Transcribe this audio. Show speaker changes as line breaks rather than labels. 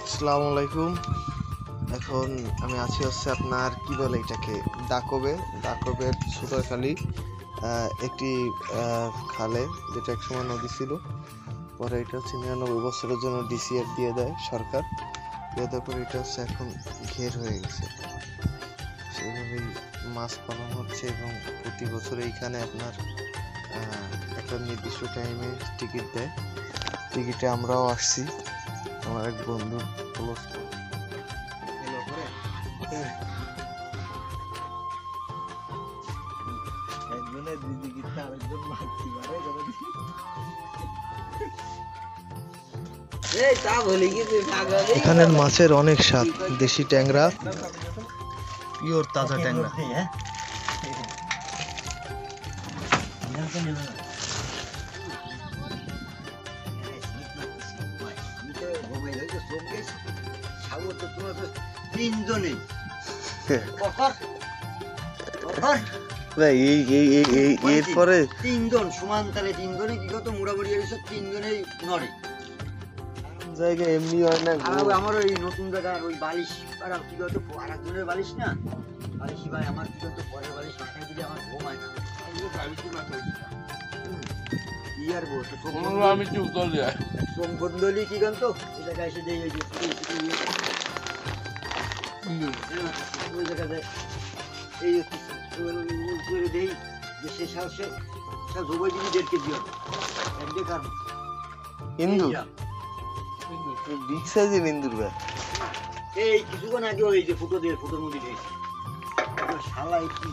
আসসালামু আলাইকুম। এখন আমি আছি হচ্ছে আপনার কি বলে এটাকে ডাকবের সুতারখালী একটি খালে, যেটা একসময় নদী ছিল। পরে এটা হচ্ছে 99 বছরের জন্য ডিসিআর দিয়ে দেয় সরকার। দিয়ে দেওয়ার পরে এটা হচ্ছে এখন ঘের হয়ে গেছে। সেভাবেই মাছ পালন হচ্ছে এবং প্রতি বছর এইখানে আপনার একটা নির্দিষ্ট টাইমে টিকিট দেয়। টিকিটে আমরাও আসছি, আমার এক বন্ধু ক্লোজ এখানের মাছের অনেক স্বাদ। দেশি ট্যাংরা, পিওর তাজা ট্যাংরা। এরপরে
তিনজন সমান তালে তিনজনে কি কত মোড়ামুড়ি তিনজনেই নড়ে
জায়গায় এমনি হয় না।
আমার ওই নতুন জায়গায় ওই বালিশ কি কত আর একজনের বালিশ না, বালিশ ভাই আমার কি কত পরের বালিশ মাথায় দিলে আমার ঘুম হয় না। কি আর বলতো আমি কি উত্তর দেয় সোমবন্ধলি কি গান তো এই জায়গায় এসে দেই ওই জায়গায় এই করে দেই যে সে সাহসে সব ধোবাই দিবি 1.5 কেজি হবে একদিকে কার
হিন্দু বিগ সাইজের হিন্দুর ভাই।
এই কিছুক্ষণ আগে ওই যে ফটোর মধ্যে দিয়েছি শালা কি